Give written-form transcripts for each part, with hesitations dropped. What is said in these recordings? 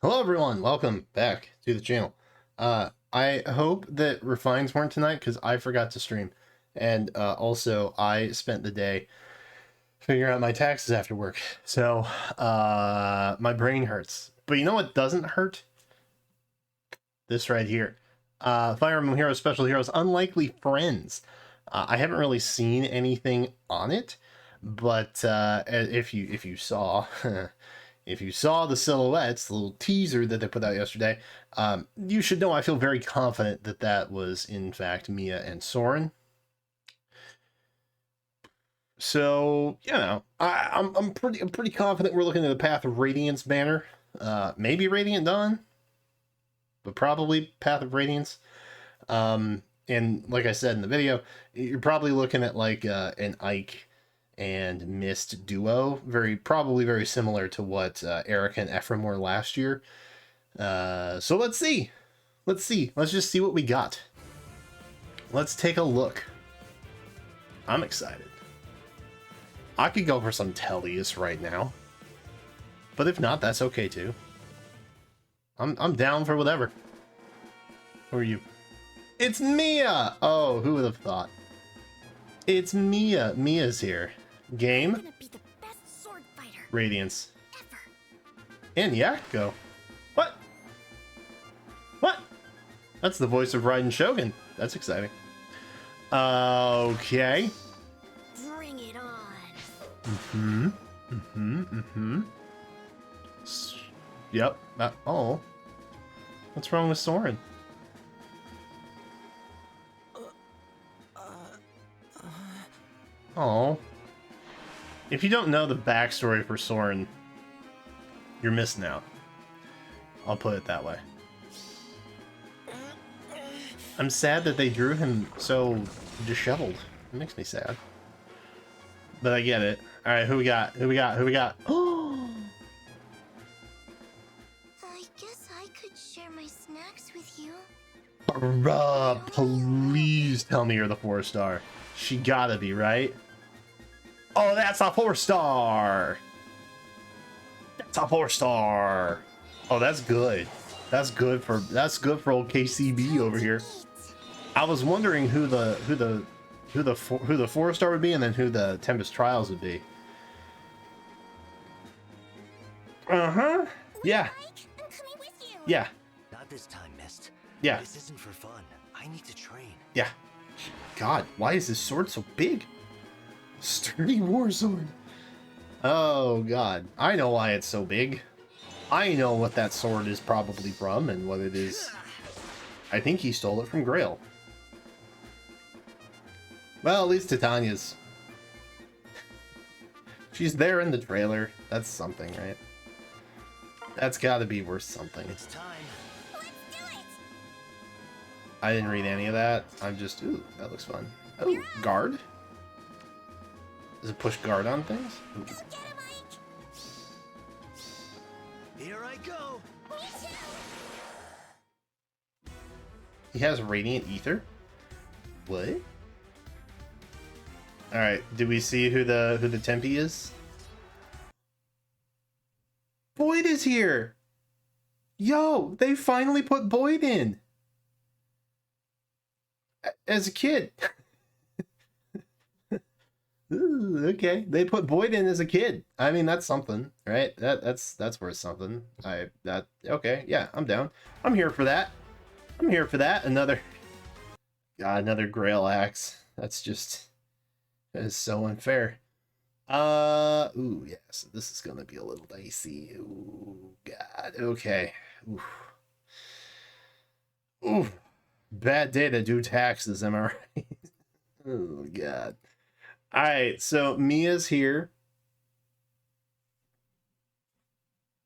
Hello everyone, welcome back to the channel. I hope that refines weren't tonight because I forgot to stream. And also I spent the day figuring out my taxes after work. So my brain hurts. But you know what doesn't hurt? This right here. Fire Emblem Heroes Special Heroes Unlikely Friends. I haven't really seen anything on it, but if you saw if you saw the silhouettes, the little teaser that they put out yesterday, you should know I feel very confident that that was in fact Mia and Soren. So you know, I'm pretty confident we're looking at the Path of Radiance banner, maybe Radiant Dawn, but probably Path of Radiance. And like I said in the video, you're probably looking at like an Ike and Mist duo, probably very similar to what Erica and Ephraim were last year. So let's see. Let's just see what we got. Let's take a look. I'm excited. I could go for some Tellius right now, but if not, that's okay too. I'm down for whatever. Who are you? It's Mia! Oh, who would have thought? It's Mia. Mia's here. Game. Gonna be the best sword fighter Radiance. ever. And Yakko. What? What? That's the voice of Raiden Shogun. That's exciting. Okay. Bring it on. Yep. Oh. What's wrong with Soren? Oh. If you don't know the backstory for Soren, you're missing out. I'll put it that way. I'm sad that they drew him so disheveled. It makes me sad. But I get it. Alright, who we got? Who we got? Who we got? Oh! I guess I could share my snacks with you. Bruh, please tell me you're the 4-star. She gotta be, right? Oh, that's a 4-star! That's a 4-star! Oh, that's good. That's good for old KCB over here. I was wondering who the 4-star would be, and then who the Tempest Trials would be. Uh-huh. Yeah. I'm coming with you. Yeah. Not this time, Mist. Yeah. This isn't for fun. I need to train. Yeah. God, why is this sword so big? Sturdy war sword. Oh God, I know why it's so big. I know what that sword is probably from and what it is. I think he stole it from Grail. Well, at least Titania's. She's there in the trailer. That's something, right? That's gotta be worth something. It's time. Let's do it. I didn't read any of that. I'm just, ooh, that looks fun. Oh, guard? Does it push guard on things? Ooh. Go get him, Ike. Here I go. Me too. He has Radiant Ether? What? Alright, do we see who the Tempe is? Boyd is here! Yo, they finally put Boyd in! As a kid. Ooh, okay, they put Boyd in as a kid. I mean, that's something, right? That's worth something. Okay, yeah, I'm down. I'm here for that. I'm here for that. Another Grail axe. That is so unfair. Ooh, yeah, so this is gonna be a little dicey. Ooh, God, okay. Oof. Oof. Bad day to do taxes, am I right? Oh, God. Alright, so Mia's here.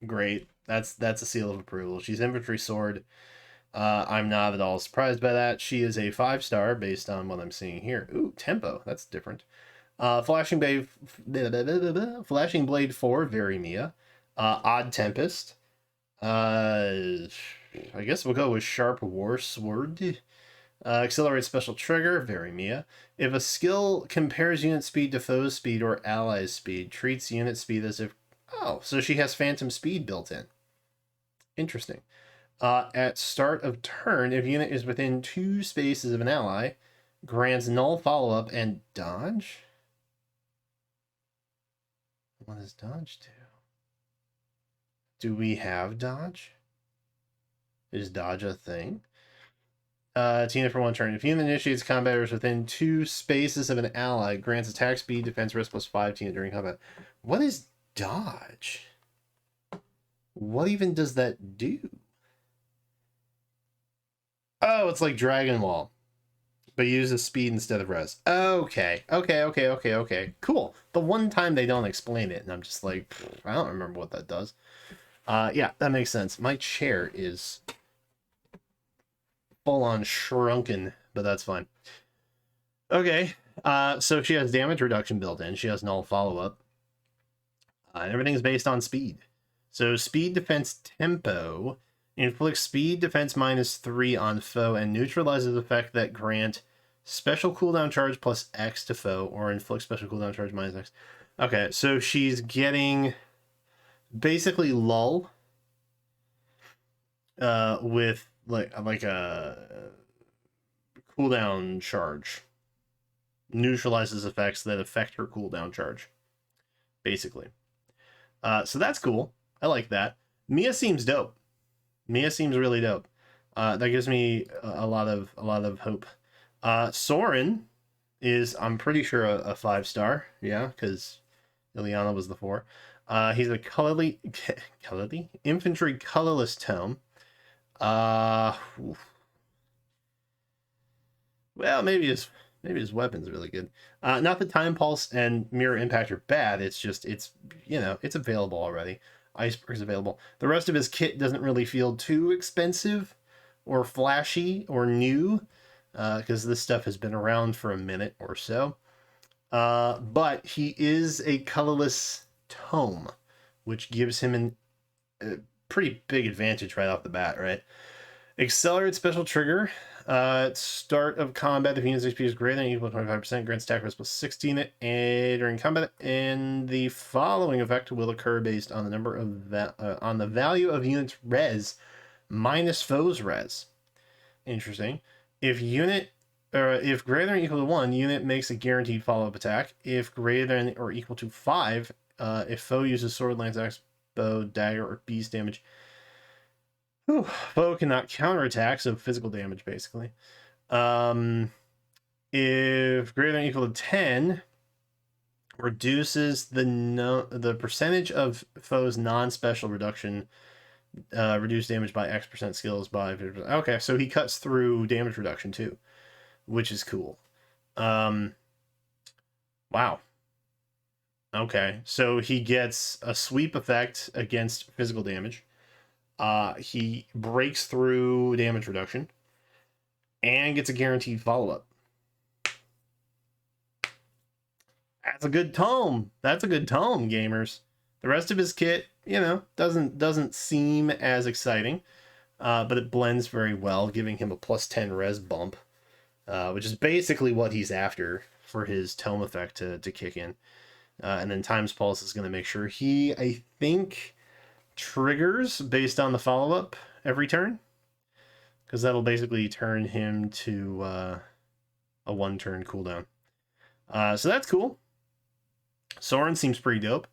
Great. That's a seal of approval. She's infantry sword. I'm not at all surprised by that. She is a 5-star based on what I'm seeing here. Ooh, tempo. That's different. Flashing Blade 4, very Mia. Odd Tempest. I guess we'll go with Sharp War Sword. Accelerate Special Trigger, very Mia. If a skill compares unit speed to foe's speed or ally's speed, treats unit speed as if... Oh, so she has Phantom Speed built in. Interesting. At start of turn, if unit is within 2 spaces of an ally, grants null follow-up and dodge? What does dodge do? Do we have dodge? Is dodge a thing? It's unit for 1 turn. If unit initiates combat or is within 2 spaces of an ally, grants attack speed, defense risk +5 to unit during combat. What is dodge? What even does that do? Oh, it's like Dragon Wall, but uses speed instead of res. Okay. Cool. The one time they don't explain it, and I'm just like, I don't remember what that does. Yeah, that makes sense. My chair is full-on shrunken, but that's fine. Okay, so she has damage reduction built in. She has null follow-up. And everything's based on speed. So speed, defense, tempo inflicts speed defense -3 on foe and neutralizes the effect that grant special cooldown charge plus X to foe or inflict special cooldown charge -X. Okay, so she's getting basically lull with like a cooldown charge. Neutralizes effects that affect her cooldown charge, basically. So that's cool. I like that. Mia seems dope. Mia seems really dope. That gives me a lot of hope. Soren is, I'm pretty sure, a 5-star. Yeah, because Ilyana was the 4. He's a colorly infantry colorless tome. Well, maybe his weapon's really good. Not that Time Pulse and Mirror Impact are bad. It's just it's available already. Iceberg's available. The rest of his kit doesn't really feel too expensive or flashy or new, because this stuff has been around for a minute or so. But he is a colorless tome, which gives him a pretty big advantage right off the bat, right? Accelerate special trigger. At start of combat, if unit's HP is greater than or equal to 25%, grants attack risk +16 during combat, and the following effect will occur based on the number of on the value of unit's res minus foe's res. Interesting. If greater than or equal to 1, unit makes a guaranteed follow-up attack. If greater than or equal to 5, if foe uses sword, lance, axe, bow, dagger, or beast damage, foe cannot counterattack, so physical damage, basically. If greater than or equal to 10, reduces the percentage of foe's non-special reduction, reduce damage by X% skills by 50%. Okay, so he cuts through damage reduction too, which is cool. Wow. Okay, so he gets a sweep effect against physical damage. He breaks through damage reduction and gets a guaranteed follow-up. That's a good tome. That's a good tome, gamers. The rest of his kit, doesn't seem as exciting, but it blends very well, giving him a +10 res bump, which is basically what he's after for his tome effect to kick in. And then Time's Pulse is going to make sure he, I think, triggers based on the follow-up every turn, because that'll basically turn him to a 1-turn cooldown. So that's cool. Soren seems pretty dope.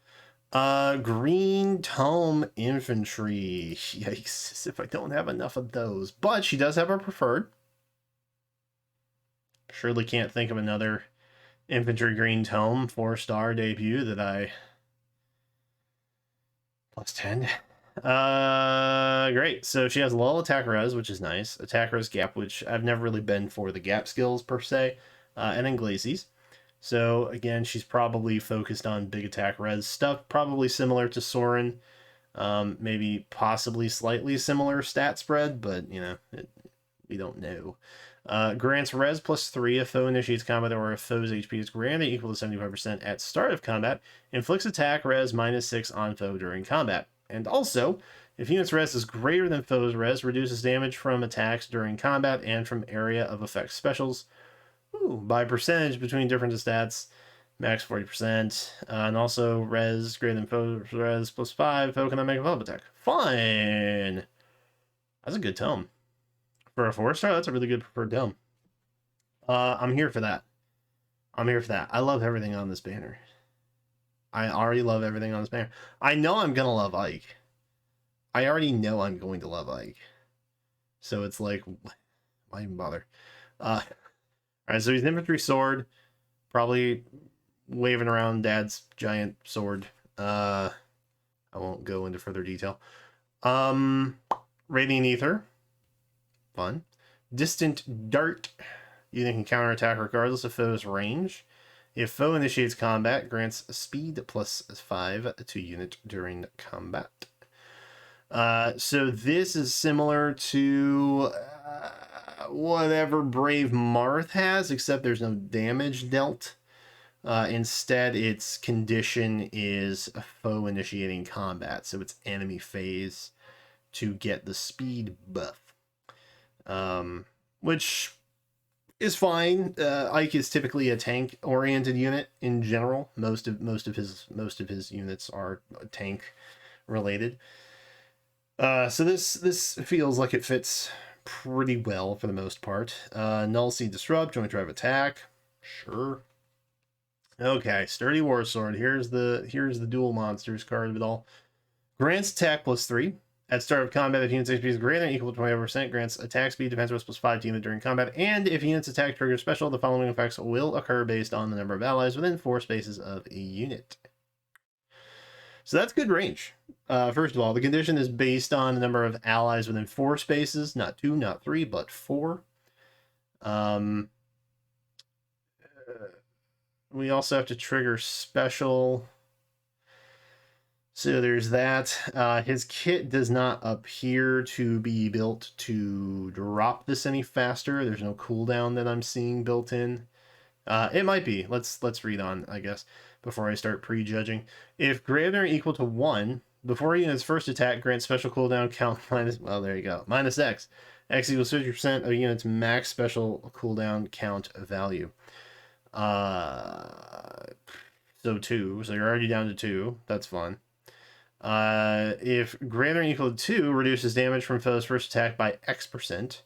Green Tome Infantry. Yikes, if I don't have enough of those. But she does have a preferred. Surely can't think of another Infantry Green Tome 4-star debut that I... +10. Great. So she has low attack res, which is nice. Attack res gap, which I've never really been for the gap skills per se. And then Glacies. So again, she's probably focused on big attack res stuff, probably similar to Soren. Maybe possibly slightly similar stat spread, but we don't know. Grants res +3 if foe initiates combat or if foe's HP is greater than or equal to 75% at start of combat. Inflicts attack res -6 on foe during combat. And also, if unit's res is greater than foe's res, reduces damage from attacks during combat and from area of effect specials by percentage between different stats max 40%, and also res greater than foe res plus 5. Foe cannot make a follow-up attack. Fine. That's a good tome for a 4-star. That's a really good preferred tome. I'm here for that. I'm here for that. I love everything on this banner. I already love everything on this banner. I know I'm gonna love Ike. I already know I'm going to love Ike. So it's like, why even bother? All right, so he's an infantry sword, probably waving around Dad's giant sword. I won't go into further detail. Radiant Ether, fun. Distant Dart, you can counterattack regardless of foe's range. If foe initiates combat, grants speed plus 5 to unit during combat. So this is similar to whatever Brave Marth has, except there's no damage dealt. Instead, its condition is a foe initiating combat, so it's enemy phase to get the speed buff, which is fine. Ike is typically a tank oriented unit in general. Most of his units are tank related. So this feels like it fits pretty well for the most part. Null Seed Disrupt, Joint Drive Attack, sure. Okay, Sturdy War Sword. Here's the dual monsters card of it all. Grants attack plus 3. At start of combat, if unit's HP is greater than or equal to 25%, grants attack speed, defense plus 5 to unit during combat. And if unit's attack triggers special, the following effects will occur based on the number of allies within 4 spaces of a unit. So that's good range. First of all, the condition is based on the number of allies within 4 spaces, not 2, not 3, but 4. We also have to trigger special. So there's that. His kit does not appear to be built to drop this any faster. There's no cooldown that I'm seeing built in. It might be. Let's read on, I guess, before I start prejudging. If greater than or equal to 1, before unit's first attack, grant special cooldown count minus, well, there you go, minus X. X equals 50% of unit's max special cooldown count value. So 2, so you're already down to 2. That's fun. If greater than or equal to 2, reduces damage from foe's first attack by X%.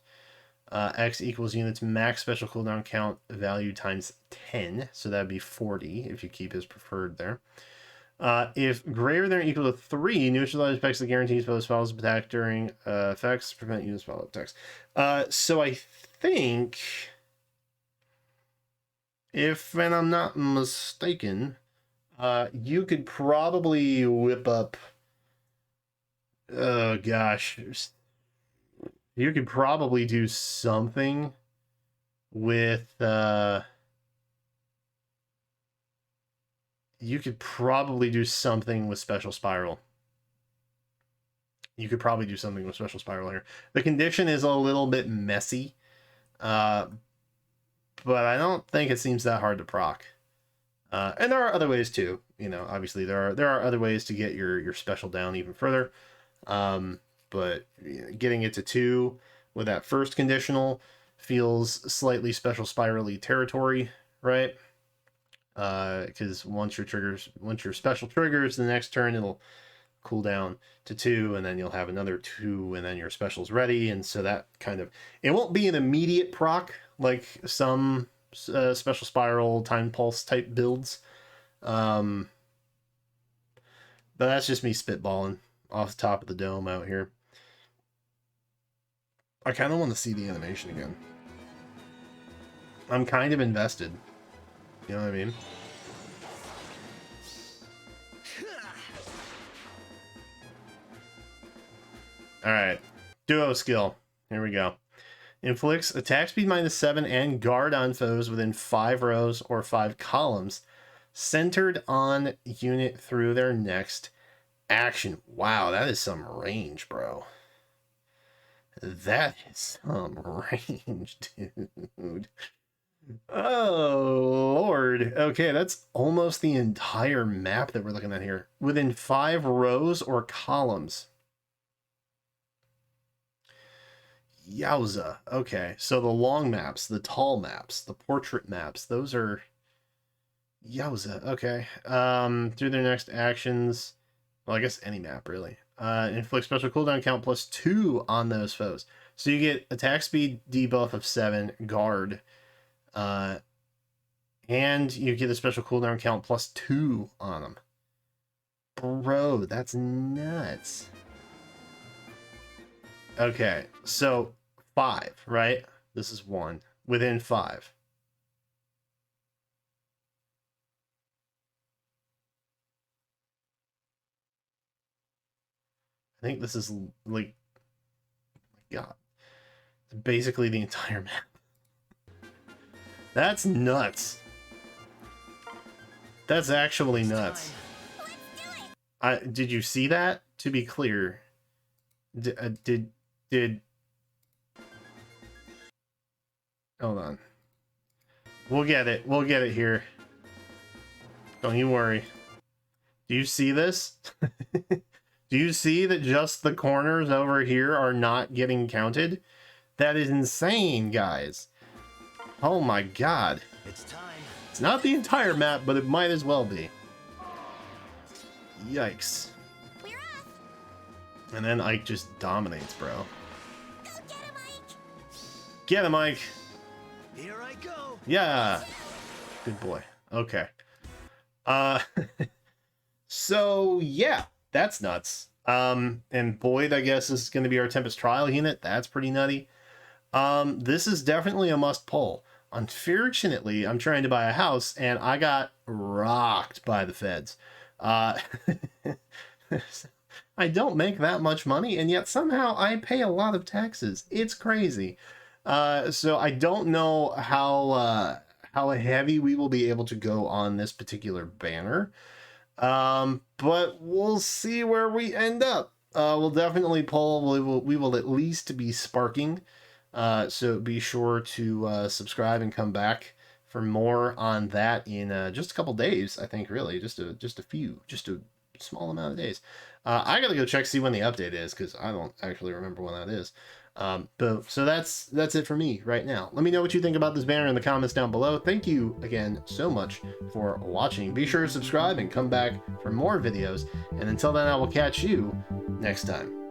X equals unit's max special cooldown count value times 10, so that'd be 40 if you keep his preferred there. If greater than or equal to 3, neutralize effects that guarantees foe's follows attack during effects to prevent units follow attacks. So I think, if and I'm not mistaken, you could probably whip up. Oh gosh. You could probably do something with Special Spiral. You could probably do something with Special Spiral here. The condition is a little bit messy, but I don't think it seems that hard to proc. And there are other ways too. You know, obviously there are other ways to get your special down even further. But getting it to 2 with that first conditional feels slightly Special Spiral-y territory, right? Because once your special triggers, the next turn it'll cool down to 2, and then you'll have another 2, and then your special's ready, and so that kind of, it won't be an immediate proc like some Special Spiral Time Pulse type builds, but that's just me spitballing off the top of the dome out here. I kind of want to see the animation again. I'm kind of invested. You know what I mean? Alright. Duo skill. Here we go. Inflicts attack speed -7 and guard on foes within 5 rows or 5 columns, centered on unit through their next action. Wow, that is some range, bro. That is some range, dude. Oh, Lord. Okay, that's almost the entire map that we're looking at here. Within 5 rows or columns. Yowza. Okay, so the long maps, the tall maps, the portrait maps, those are... Yowza. Okay. Through their next actions. Well, I guess any map, really. Inflict special cooldown count +2 on those foes. So you get attack speed debuff of 7, guard. And you get a special cooldown count +2 on them. Bro, that's nuts. Okay, so 5, right? This is 1. Within 5. I think this is like, God, basically the entire map. That's nuts. That's actually nuts. Did you see that? To be clear, did hold on. We'll get it. We'll get it here. Don't you worry. Do you see this? Do you see that just the corners over here are not getting counted? That is insane, guys. Oh my god. It's time. It's not the entire map, but it might as well be. Yikes. We're off. And then Ike just dominates, bro. Go get him, Ike. Get him, Ike. Here I go. Yeah. Good boy. Okay. So yeah, that's nuts. And Boyd, I guess, is going to be our Tempest Trial unit. That's pretty nutty. This is definitely a must pull. Unfortunately, I'm trying to buy a house and I got rocked by the feds. I don't make that much money, and yet somehow I pay a lot of taxes. It's crazy. So I don't know how heavy we will be able to go on this particular banner. But we'll see where we end up. We'll definitely pull. We will at least be sparking. So be sure to subscribe and come back for more on that in just a couple days. I think really just a small amount of days. I gotta go check see when the update is because I don't actually remember when that is. But so that's it for me right now. Let me know what you think about this banner in the comments down below. Thank you again so much for watching. Be sure to subscribe and come back for more videos. And until then, I will catch you next time.